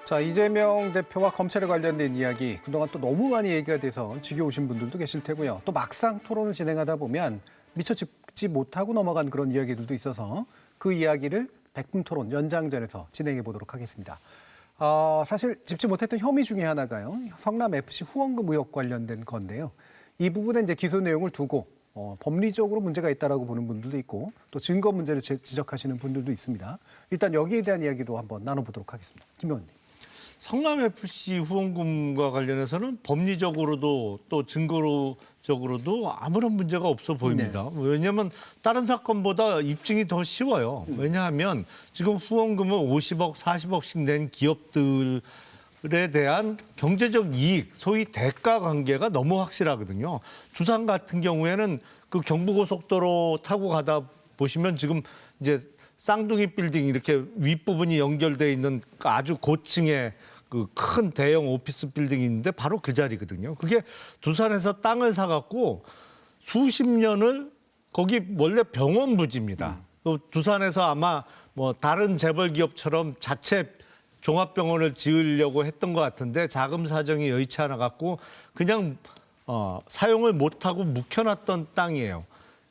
자, 이재명 대표와 검찰에 관련된 이야기 그동안 또 너무 많이 얘기가 돼서 지겨우신 분들도 계실 테고요. 또 막상 토론을 진행하다 보면 미처 짚지 못하고 넘어간 그런 이야기들도 있어서 그 이야기를 백분 토론 연장전에서 진행해 보도록 하겠습니다. 사실 짚지 못했던 혐의 중에 하나가요. 성남FC 후원금 의혹 관련된 건데요. 이 부분에 이제 기소 내용을 두고 법리적으로 문제가 있다라고 보는 분들도 있고 또 증거 문제를 지적하시는 분들도 있습니다. 일단 여기에 대한 이야기도 한번 나눠보도록 하겠습니다. 김 의원님. 성남FC 후원금과 관련해서는 법리적으로도 또 증거적으로도 아무런 문제가 없어 보입니다. 네. 왜냐하면 다른 사건보다 입증이 더 쉬워요. 왜냐하면 지금 후원금을 50억, 40억씩 낸 기업들에 대한 경제적 이익, 소위 대가 관계가 너무 확실하거든요. 두산 같은 경우에는 그 경부고속도로 타고 가다 보시면 지금 이제 쌍둥이 빌딩 이렇게 윗부분이 연결돼 있는 아주 고층의 그 큰 대형 오피스 빌딩이 있는데 바로 그 자리거든요. 그게 두산에서 땅을 사갖고 수십 년을 거기 원래 병원 부지입니다. 두산에서 아마 뭐 다른 재벌 기업처럼 자체 종합병원을 지으려고 했던 것 같은데 자금 사정이 여의치 않아 갖고 그냥 사용을 못하고 묵혀놨던 땅이에요.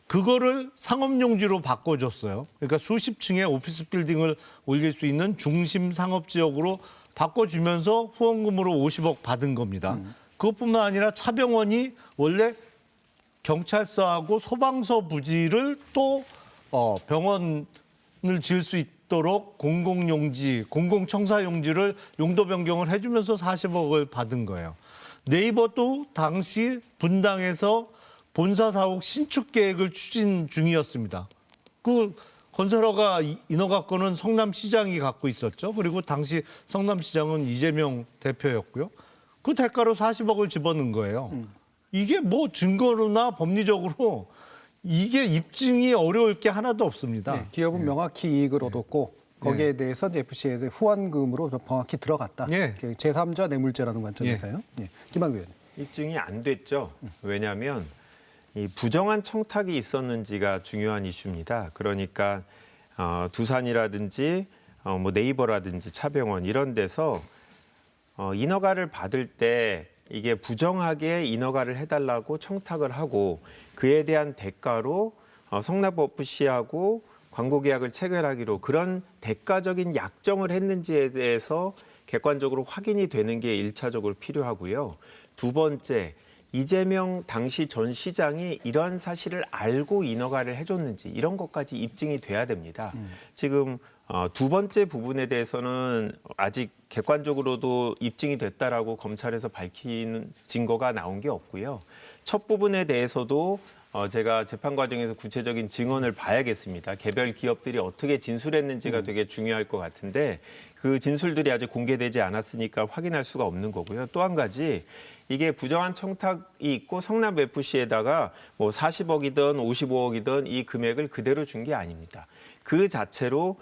그거를 상업용지로 바꿔줬어요. 그러니까 수십 층의 오피스 빌딩을 올릴 수 있는 중심 상업지역으로 바꿔주면서 후원금으로 50억 받은 겁니다. 그것뿐만 아니라 차병원이 원래 경찰서하고 소방서 부지를 또 병원을 지을 수 있도록 공공용지, 공공청사용지를 용도 변경을 해주면서 40억을 받은 거예요. 네이버도 당시 분당에서 본사 사옥 신축 계획을 추진 중이었습니다. 그 건설허가 인허가권은 성남시장이 갖고 있었죠. 그리고 당시 성남시장은 이재명 대표였고요. 그 대가로 40억을 집어넣은 거예요. 이게 뭐 증거나 법리적으로 이게 입증이 어려울 게 하나도 없습니다. 네, 기업은 명확히 이익을 얻었고 거기에 대해서 FC에 후원금으로 정확히 들어갔다. 예. 제3자 뇌물죄라는 관점에서요. 예. 김한규 의원님. 입증이 안 됐죠. 왜냐하면 이 부정한 청탁이 있었는지가 중요한 이슈입니다. 그러니까 두산이라든지 뭐 네이버라든지 차병원 이런 데서 인허가를 받을 때 이게 부정하게 인허가를 해달라고 청탁을 하고 그에 대한 대가로 성남FC하고 광고 계약을 체결하기로 그런 대가적인 약정을 했는지에 대해서 객관적으로 확인이 되는 게 1차적으로 필요하고요. 두 번째, 이재명 당시 전 시장이 이러한 사실을 알고 인허가를 해줬는지 이런 것까지 입증이 돼야 됩니다. 지금 두 번째 부분에 대해서는 아직 객관적으로도 입증이 됐다라고 검찰에서 밝히는 증거가 나온 게 없고요. 첫 부분에 대해서도 제가 재판 과정에서 구체적인 증언을 봐야겠습니다. 개별 기업들이 어떻게 진술했는지가 되게 중요할 것 같은데 그 진술들이 아직 공개되지 않았으니까 확인할 수가 없는 거고요. 또 한 가지 이게 부정한 청탁이 있고 성남FC에다가 뭐 40억이든 55억이든 이 금액을 그대로 준 게 아닙니다. 그 자체로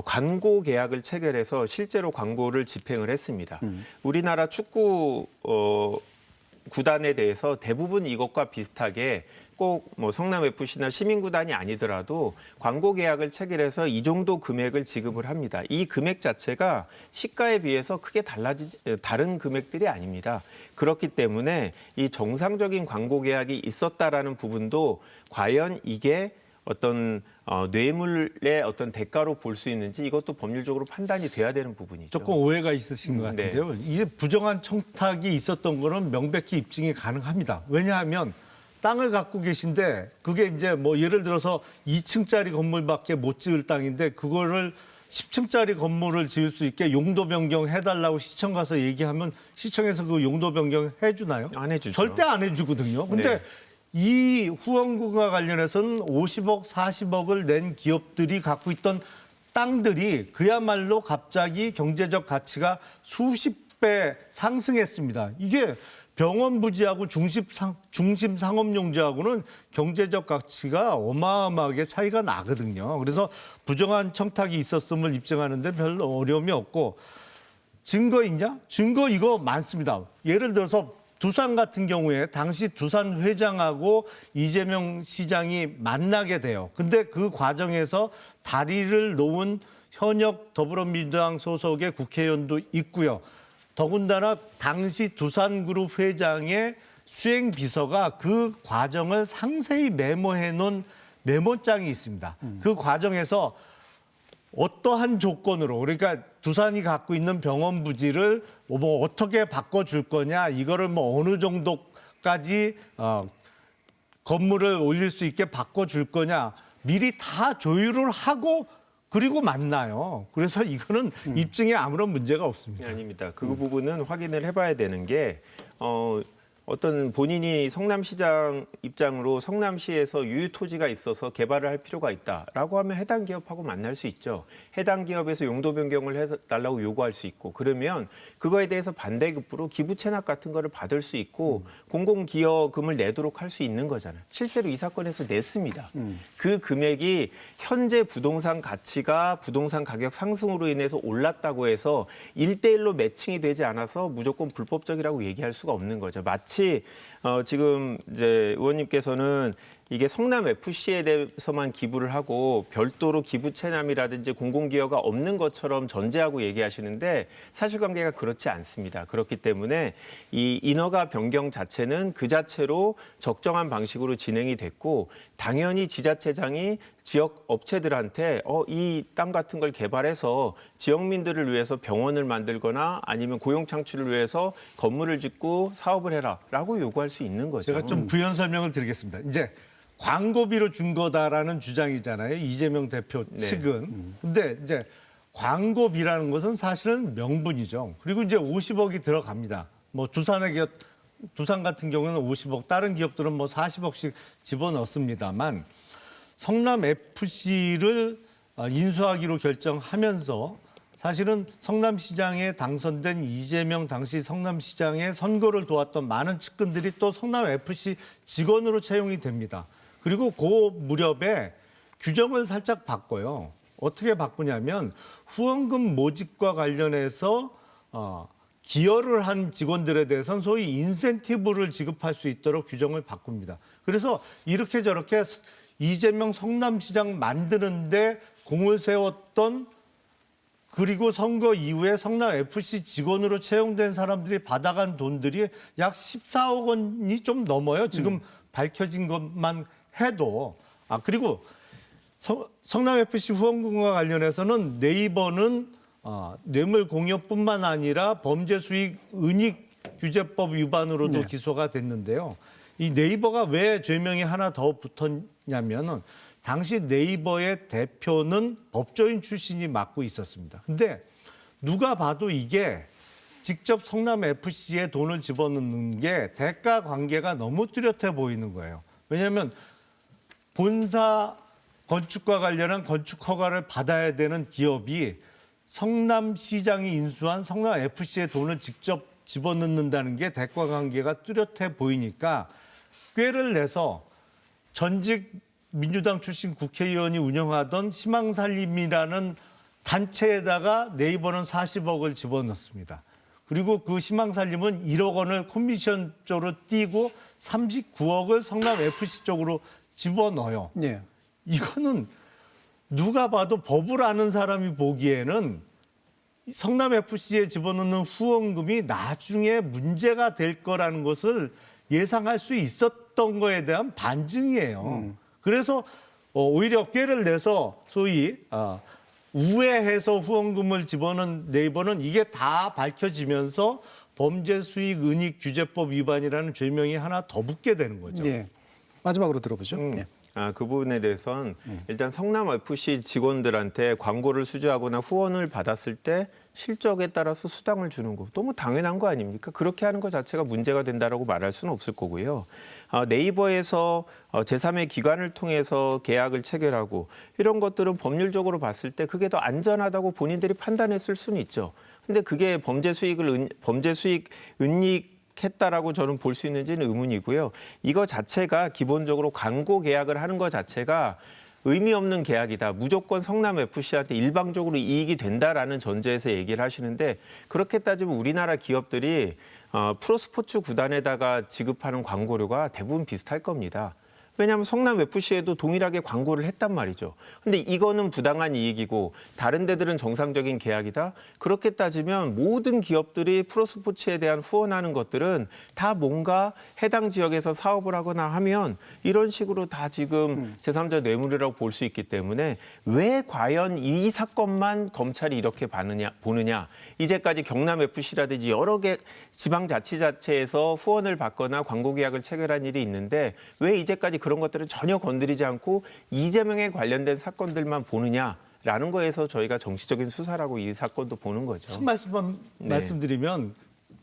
광고 계약을 체결해서 실제로 광고를 집행을 했습니다. 우리나라 축구 구단에 대해서 대부분 이것과 비슷하게 꼭 뭐 성남FC나 시민구단이 아니더라도 광고 계약을 체결해서 이 정도 금액을 지급을 합니다. 이 금액 자체가 시가에 비해서 크게 다른 금액들이 아닙니다. 그렇기 때문에 이 정상적인 광고 계약이 있었다라는 부분도 과연 이게 어떤 뇌물의 어떤 대가로 볼 수 있는지 이것도 법률적으로 판단이 돼야 되는 부분이죠. 조금 오해가 있으신 것 같은데요. 네. 이게 부정한 청탁이 있었던 거는 명백히 입증이 가능합니다. 왜냐하면 땅을 갖고 계신데 그게 이제 뭐 예를 들어서 2층짜리 건물밖에 못 지을 땅인데 그거를 10층짜리 건물을 지을 수 있게 용도 변경 해달라고 시청 가서 얘기하면 시청에서 그 용도 변경 해주나요? 안 해주죠. 절대 안 해주거든요. 근데 네. 이 후원금과 관련해서는 50억, 40억을 낸 기업들이 갖고 있던 땅들이 그야말로 갑자기 경제적 가치가 수십 배 상승했습니다. 이게 병원 부지하고 중심 상업용지하고는 경제적 가치가 어마어마하게 차이가 나거든요. 그래서 부정한 청탁이 있었음을 입증하는데 별로 어려움이 없고 증거 있냐? 증거 이거 많습니다. 예를 들어서 두산 같은 경우에 당시 두산 회장하고 이재명 시장이 만나게 돼요. 근데 그 과정에서 다리를 놓은 현역 더불어민주당 소속의 국회의원도 있고요. 더군다나 당시 두산그룹 회장의 수행 비서가 그 과정을 상세히 메모해 놓은 메모장이 있습니다. 그 과정에서 어떠한 조건으로, 그러니까 두산이 갖고 있는 병원 부지를 뭐 어떻게 바꿔줄 거냐, 이거를 뭐 어느 정도까지 건물을 올릴 수 있게 바꿔줄 거냐, 미리 다 조율을 하고 그리고 만나요. 그래서 이거는 입증에 아무런 문제가 없습니다. 아닙니다. 그 부분은 확인을 해봐야 되는 게 어떤 본인이 성남시장 입장으로 성남시에서 유휴 토지가 있어서 개발을 할 필요가 있다라고 하면 해당 기업하고 만날 수 있죠. 해당 기업에서 용도 변경을 해달라고 요구할 수 있고, 그러면 그거에 대해서 반대급부로 기부 체납 같은 거를 받을 수 있고 공공기여금을 내도록 할 수 있는 거잖아요. 실제로 이 사건에서 냈습니다. 그 금액이 현재 부동산 가치가 부동산 가격 상승으로 인해서 올랐다고 해서 1대1로 매칭이 되지 않아서 무조건 불법적이라고 얘기할 수가 없는 거죠. 마치 지금 이제 의원님께서는 이게 성남 FC에 대해서만 기부를 하고 별도로 기부 체납이라든지 공공기여가 없는 것처럼 전제하고 얘기하시는데 사실관계가 그렇지 않습니다. 그렇기 때문에 이 인허가 변경 자체는 그 자체로 적정한 방식으로 진행이 됐고, 당연히 지자체장이 지역 업체들한테 이 땅 같은 걸 개발해서 지역민들을 위해서 병원을 만들거나 아니면 고용 창출을 위해서 건물을 짓고 사업을 해라라고 요구할 수 있는 거죠. 제가 좀 부연 설명을 드리겠습니다. 이제 광고비로 준 거다라는 주장이잖아요. 이재명 대표 측은. 근데 이제 광고비라는 것은 사실은 명분이죠. 그리고 이제 50억이 들어갑니다. 뭐 두산 같은 경우는 50억, 다른 기업들은 뭐 40억씩 집어넣습니다만, 성남 FC를 인수하기로 결정하면서 사실은 성남시장에 당선된 이재명 당시 성남시장의 선거를 도왔던 많은 측근들이 또 성남 FC 직원으로 채용이 됩니다. 그리고 그 무렵에 규정을 살짝 바꿔요. 어떻게 바꾸냐면 후원금 모집과 관련해서 기여를 한 직원들에 대해서는 소위 인센티브를 지급할 수 있도록 규정을 바꿉니다. 그래서 이렇게 저렇게 이재명 성남시장 만드는데 공을 세웠던, 그리고 선거 이후에 성남 FC 직원으로 채용된 사람들이 받아간 돈들이 약 14억 원이 좀 넘어요. 지금 밝혀진 것만 해도. 그리고 성남 FC 후원금과 관련해서는 네이버는 뇌물 공여뿐만 아니라 범죄 수익 은닉 규제법 위반으로도 기소가 됐는데요. 이 네이버가 왜 죄명이 하나 더 붙었냐면은 당시 네이버의 대표는 법조인 출신이 맡고 있었습니다. 근데 누가 봐도 이게 직접 성남 FC에 돈을 집어넣는 게 대가 관계가 너무 뚜렷해 보이는 거예요. 왜냐하면 본사 건축과 관련한 건축 허가를 받아야 되는 기업이 성남시장이 인수한 성남 FC에 돈을 직접 집어넣는다는 게 대가 관계가 뚜렷해 보이니까 꾀를 내서 전직 민주당 출신 국회의원이 운영하던 희망살림이라는 단체에다가 네이버는 40억을 집어넣습니다. 그리고 그 희망살림은 1억 원을 코미션 쪽으로 띄고 39억을 성남 FC 쪽으로 집어넣어요. 예. 이거는 누가 봐도 법을 아는 사람이 보기에는 성남 FC에 집어넣는 후원금이 나중에 문제가 될 거라는 것을 예상할 수 있었던 거에 대한 반증이에요. 그래서 오히려 꾀를 내서 소위 우회해서 후원금을 집어넣은 네이버는 이게 다 밝혀지면서 범죄 수익 은닉 규제법 위반이라는 죄명이 하나 더 붙게 되는 거죠. 예. 마지막으로 들어보죠. 예. 그 부분에 대해서는 일단 성남 FC 직원들한테 광고를 수주하거나 후원을 받았을 때 실적에 따라서 수당을 주는 거 너무 당연한 거 아닙니까? 그렇게 하는 것 자체가 문제가 된다라고 말할 수는 없을 거고요. 네이버에서 제3의 기관을 통해서 계약을 체결하고 이런 것들은 법률적으로 봤을 때 그게 더 안전하다고 본인들이 판단했을 수는 있죠. 근데 그게 범죄 수익 은닉 했다라고 저는 볼 수 있는지는 의문이고요. 이거 자체가 기본적으로 광고 계약을 하는 것 자체가 의미 없는 계약이다. 무조건 성남 FC한테 일방적으로 이익이 된다라는 전제에서 얘기를 하시는데, 그렇게 따지면 우리나라 기업들이 프로스포츠 구단에다가 지급하는 광고료가 대부분 비슷할 겁니다. 왜냐하면 성남 FC에도 동일하게 광고를 했단 말이죠. 근데 이거는 부당한 이익이고 다른 데들은 정상적인 계약이다. 그렇게 따지면 모든 기업들이 프로스포츠에 대한 후원하는 것들은 다 뭔가 해당 지역에서 사업을 하거나 하면 이런 식으로 다 지금 제3자 뇌물이라고 볼 수 있기 때문에 왜 과연 이 사건만 검찰이 이렇게 보느냐. 이제까지 경남 FC라든지 여러 개 지방자치자체에서 후원을 받거나 광고 계약을 체결한 일이 있는데 왜 이제까지 그런 것들은 전혀 건드리지 않고 이재명에 관련된 사건들만 보느냐라는 거에서 저희가 정치적인 수사라고 이 사건도 보는 거죠. 한 말씀만 네. 말씀드리면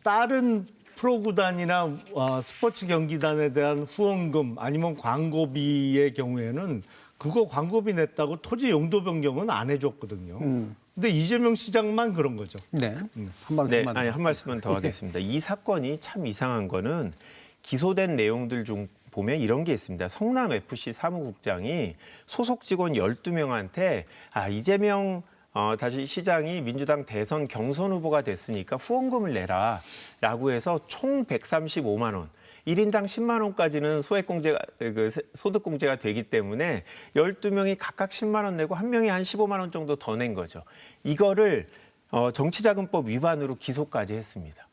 다른 프로구단이나 스포츠 경기단에 대한 후원금 아니면 광고비의 경우에는 그거 광고비 냈다고 토지 용도 변경은 안 해줬거든요. 근데 이재명 시장만 그런 거죠. 네. 한 네, 말씀만. 한 말씀만 더 하겠습니다. 이 사건이 참 이상한 거는 기소된 내용들 중 보면 이런 게 있습니다. 성남 FC 사무국장이 소속 직원 12명한테 이재명 다시 시장이 민주당 대선 경선 후보가 됐으니까 후원금을 내라라고 해서 총 135만 원. 1인당 10만 원까지는 소득공제가 되기 때문에 12명이 각각 10만 원 내고 한 명이 한 15만 원 정도 더 낸 거죠. 이거를 정치자금법 위반으로 기소까지 했습니다.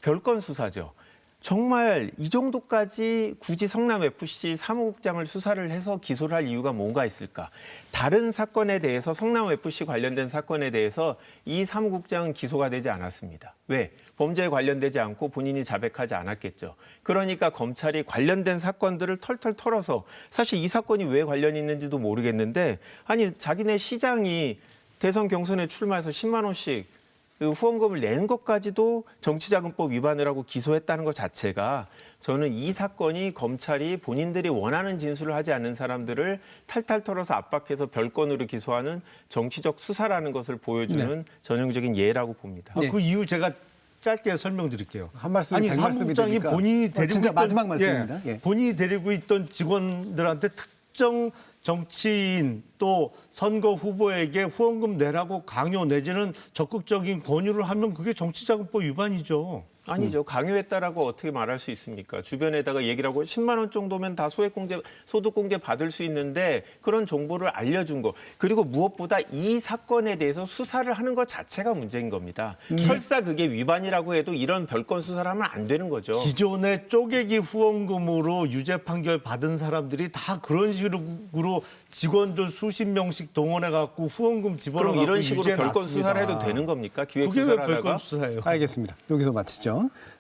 별건 수사죠. 정말 이 정도까지 굳이 성남FC 사무국장을 수사를 해서 기소를 할 이유가 뭔가 있을까? 다른 사건에 대해서 성남FC 관련된 사건에 대해서 이 사무국장은 기소가 되지 않았습니다. 왜? 범죄에 관련되지 않고 본인이 자백하지 않았겠죠. 그러니까 검찰이 관련된 사건들을 털털 털어서 사실 이 사건이 왜 관련이 있는지도 모르겠는데 아니 자기네 시장이 대선 경선에 출마해서 10만 원씩 후원금을 낸 것까지도 정치자금법 위반을 하고 기소했다는 것 자체가 저는 이 사건이 검찰이 본인들이 원하는 진술을 하지 않는 사람들을 탈탈 털어서 압박해서 별건으로 기소하는 정치적 수사라는 것을 보여주는 전형적인 예라고 봅니다. 그 이유 제가 짧게 설명드릴게요. 한 말씀이 아니 백 말씀이 사무국장이 되니까. 본인이 데리고 진짜 있던, 마지막 말씀입니다. 예. 본인이 데리고 있던 직원들한테 특정 정치인 또 선거 후보에게 후원금 내라고 강요 내지는 적극적인 권유를 하면 그게 정치자금법 위반이죠. 아니죠. 강요했다라고 어떻게 말할 수 있습니까? 주변에다가 얘기를 하고 10만 원 정도면 다 소득공제 받을 수 있는데 그런 정보를 알려준 거. 그리고 무엇보다 이 사건에 대해서 수사를 하는 것 자체가 문제인 겁니다. 설사 그게 위반이라고 해도 이런 별건 수사를 하면 안 되는 거죠. 기존에 쪼개기 후원금으로 유죄 판결 받은 사람들이 다 그런 식으로 직원들 수십 명씩 동원해 갖고 후원금 집어넣어 그럼 갖고 이런 식으로 유죄 별건 났습니다. 수사를 해도 되는 겁니까? 기획 그게 왜 수사를 별건 하다가? 수사예요? 알겠습니다. 여기서 마치죠.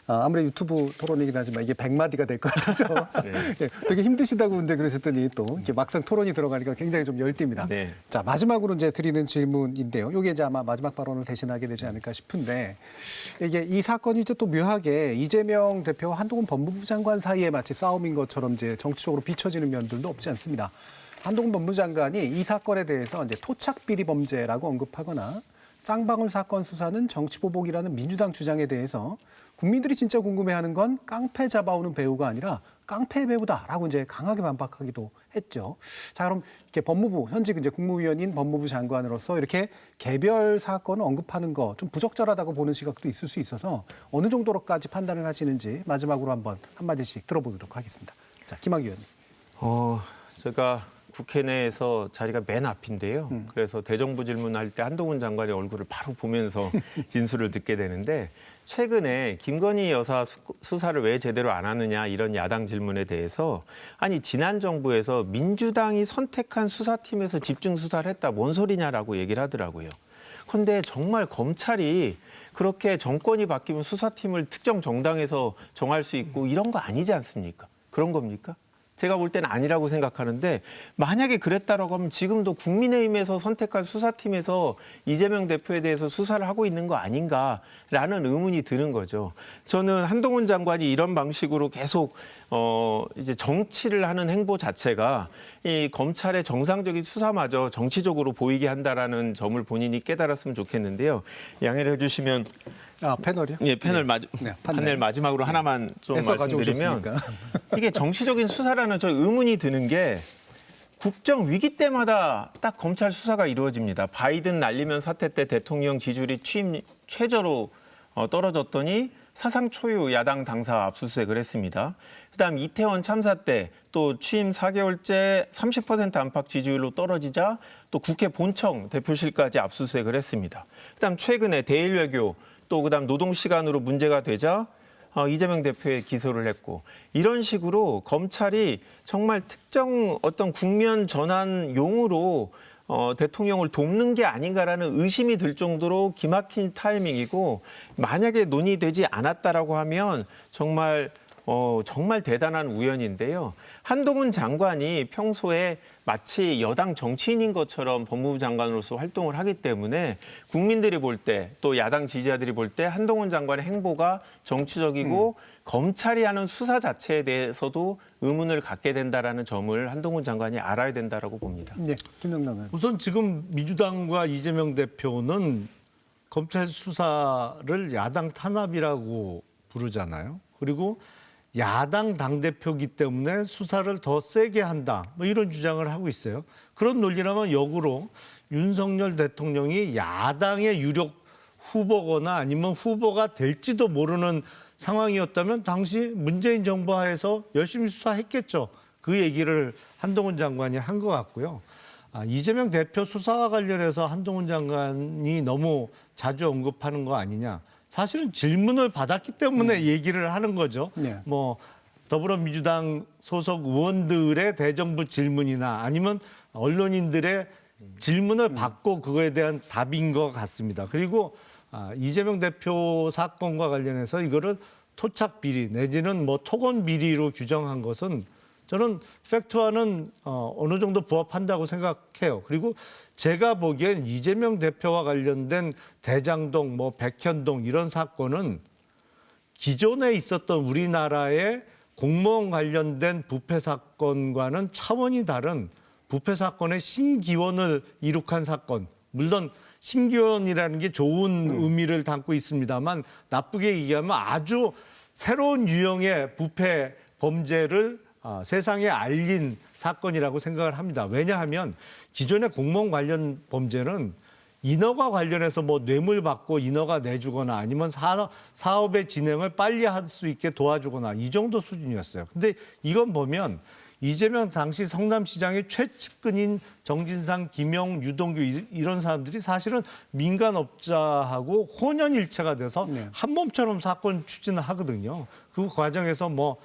아무래도 유튜브 토론이긴 하지만 이게 100마디가 될 것 같아서 예, 되게 힘드시다고 근데 그러셨더니 또 이렇게 막상 토론이 들어가니까 굉장히 좀 열띤니다. 네. 자, 마지막으로 이제 드리는 질문인데요. 이게 이제 아마 마지막 발언을 대신하게 되지 않을까 싶은데 이게 이 사건이 이제 또 묘하게 이재명 대표와 한동훈 법무부 장관 사이에 마치 싸움인 것처럼 이제 정치적으로 비춰지는 면들도 없지 않습니다. 한동훈 법무부 장관이 이 사건에 대해서 이제 토착 비리 범죄라고 언급하거나 쌍방울 사건 수사는 정치보복이라는 민주당 주장에 대해서 국민들이 진짜 궁금해하는 건 깡패 잡아오는 배우가 아니라 깡패 배우다라고 이제 강하게 반박하기도 했죠. 자, 그럼 이렇게 법무부 현직 이제 국무위원인 법무부 장관으로서 이렇게 개별 사건을 언급하는 거 좀 부적절하다고 보는 시각도 있을 수 있어서 어느 정도로까지 판단을 하시는지 마지막으로 한번 한마디씩 들어보도록 하겠습니다. 자, 김학 의원님. 제가 국회 내에서 자리가 맨 앞인데요. 그래서 대정부 질문할 때 한동훈 장관의 얼굴을 바로 보면서 진술을 듣게 되는데 최근에 김건희 여사 수사를 왜 제대로 안 하느냐 이런 야당 질문에 대해서 아니 지난 정부에서 민주당이 선택한 수사팀에서 집중 수사를 했다. 뭔 소리냐라고 얘기를 하더라고요. 그런데 정말 검찰이 그렇게 정권이 바뀌면 수사팀을 특정 정당에서 정할 수 있고 이런 거 아니지 않습니까? 그런 겁니까? 제가 볼 때는 아니라고 생각하는데 만약에 그랬다라고 하면 지금도 국민의힘에서 선택한 수사팀에서 이재명 대표에 대해서 수사를 하고 있는 거 아닌가라는 의문이 드는 거죠. 저는 한동훈 장관이 이런 방식으로 계속 이제 정치를 하는 행보 자체가 이 검찰의 정상적인 수사마저 정치적으로 보이게 한다라는 점을 본인이 깨달았으면 좋겠는데요. 양해를 해주시면 패널이요? 예, 패널 판넬 마지막으로 하나만 좀 애써 말씀드리면 가져오셨으니까. 이게 정치적인 수사라는 저 의문이 드는 게 국정 위기 때마다 딱 검찰 수사가 이루어집니다. 바이든 날리면 사태 때 대통령 지지율이 취임 최저로 떨어졌더니 사상 초유 야당 당사 압수수색을 했습니다. 그다음 이태원 참사 때 또 취임 4개월째 30% 안팎 지지율로 떨어지자 또 국회 본청 대표실까지 압수수색을 했습니다. 그다음 최근에 대일 외교 또 그다음 노동 시간으로 문제가 되자 이재명 대표에 기소를 했고 이런 식으로 검찰이 정말 특정 어떤 국면 전환용으로 대통령을 돕는 게 아닌가라는 의심이 들 정도로 기막힌 타이밍이고 만약에 논의되지 않았다라고 하면 정말 대단한 우연인데요. 한동훈 장관이 평소에 마치 여당 정치인인 것처럼 법무부 장관으로서 활동을 하기 때문에 국민들이 볼 때 또 야당 지지자들이 볼 때 한동훈 장관의 행보가 정치적이고 검찰이 하는 수사 자체에 대해서도 의문을 갖게 된다라는 점을 한동훈 장관이 알아야 된다라고 봅니다. 네, 김영남 의원. 우선 지금 민주당과 이재명 대표는 검찰 수사를 야당 탄압이라고 부르잖아요. 그리고 야당 당대표기 때문에 수사를 더 세게 한다. 뭐 이런 주장을 하고 있어요. 그런 논리라면 역으로 윤석열 대통령이 야당의 유력 후보거나 아니면 후보가 될지도 모르는 상황이었다면 당시 문재인 정부 하에서 열심히 수사했겠죠. 그 얘기를 한동훈 장관이 한 것 같고요. 이재명 대표 수사와 관련해서 한동훈 장관이 너무 자주 언급하는 거 아니냐. 사실은 질문을 받았기 때문에 얘기를 하는 거죠. 네. 뭐 더불어민주당 소속 의원들의 대정부 질문이나 아니면 언론인들의 질문을 받고 그거에 대한 답인 것 같습니다. 그리고 이재명 대표 사건과 관련해서 이거를 토착 비리 내지는 뭐 토건 비리로 규정한 것은 저는 팩트와는 어느 정도 부합한다고 생각해요. 그리고 제가 보기엔 이재명 대표와 관련된 대장동, 뭐 백현동 이런 사건은 기존에 있었던 우리나라의 공무원 관련된 부패 사건과는 차원이 다른 부패 사건의 신기원을 이룩한 사건. 물론 신기원이라는 게 좋은 의미를 담고 있습니다만 나쁘게 얘기하면 아주 새로운 유형의 부패 범죄를 세상에 알린 사건이라고 생각을 합니다. 왜냐하면 기존의 공무원 관련 범죄는 인허가 관련해서 뭐 뇌물 받고 인허가 내주거나 아니면 사업의 진행을 빨리 할 수 있게 도와주거나 이 정도 수준이었어요. 근데 이건 보면 이재명 당시 성남시장의 최측근인 정진상, 김영, 유동규 이런 사람들이 사실은 민간업자하고 혼연일체가 돼서 네. 한 몸처럼 사건 추진을 하거든요. 그 과정에서 뭐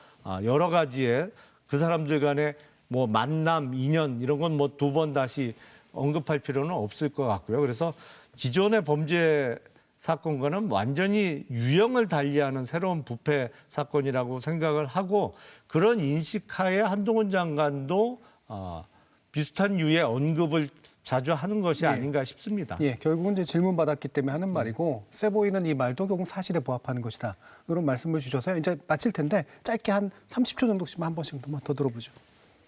여러 가지의 그 사람들 간의 뭐 만남, 인연 이런 건 뭐 두 번 다시 언급할 필요는 없을 것 같고요. 그래서 기존의 범죄 사건과는 완전히 유형을 달리하는 새로운 부패 사건이라고 생각을 하고 그런 인식하에 한동훈 장관도 비슷한 유의 언급을 자주 하는 것이 아닌가 싶습니다. 예, 결국은 이제 질문 받았기 때문에 하는 말이고 세 보이는 이 말도 결국 사실에 부합하는 것이다. 이런 말씀을 주셔서 이제 마칠 텐데 짧게 한 30초 정도씩만 한 번씩 더 들어보죠.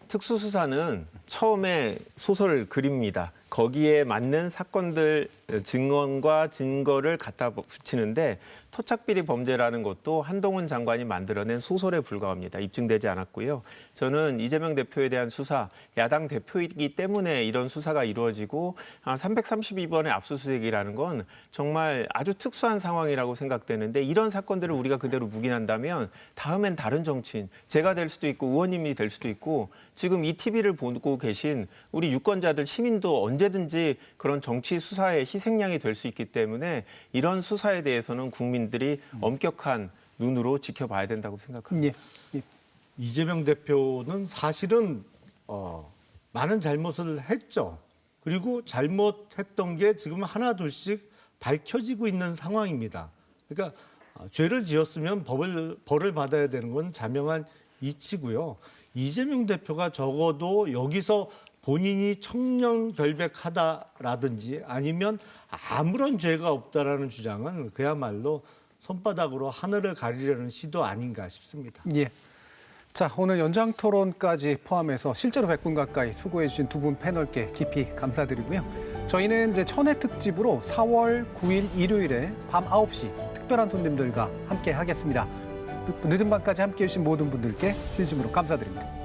특수수사는 처음에 소설을 그립니다. 거기에 맞는 사건들 증언과 증거를 갖다 붙이는데 토착비리 범죄라는 것도 한동훈 장관이 만들어낸 소설에 불과합니다. 입증되지 않았고요. 저는 이재명 대표에 대한 수사, 야당 대표이기 때문에 이런 수사가 이루어지고 332번의 압수수색이라는 건 정말 아주 특수한 상황이라고 생각되는데 이런 사건들을 우리가 그대로 묵인한다면 다음엔 다른 정치인, 제가 될 수도 있고 의원님이 될 수도 있고 지금 이 TV를 보고 계신 우리 유권자들, 시민도 언제든지 그런 정치 수사의 희생양이 될 수 있기 때문에 이런 수사에 대해서는 국민들이 엄격한 눈으로 지켜봐야 된다고 생각합니다. 예. 예. 이재명 대표는 사실은 많은 잘못을 했죠. 그리고 잘못했던 게 지금 하나둘씩 밝혀지고 있는 상황입니다. 그러니까 죄를 지었으면 벌을 받아야 되는 건 자명한 이치고요. 이재명 대표가 적어도 여기서 본인이 청렴결백하다라든지 아니면 아무런 죄가 없다라는 주장은 그야말로 손바닥으로 하늘을 가리려는 시도 아닌가 싶습니다. 예. 자, 오늘 연장 토론까지 포함해서 실제로 100분 가까이 수고해 주신 두 분 패널께 깊이 감사드리고요. 저희는 이제 천회 특집으로 4월 9일 일요일에 밤 9시 특별한 손님들과 함께 하겠습니다. 늦은 밤까지 함께 해주신 모든 분들께 진심으로 감사드립니다.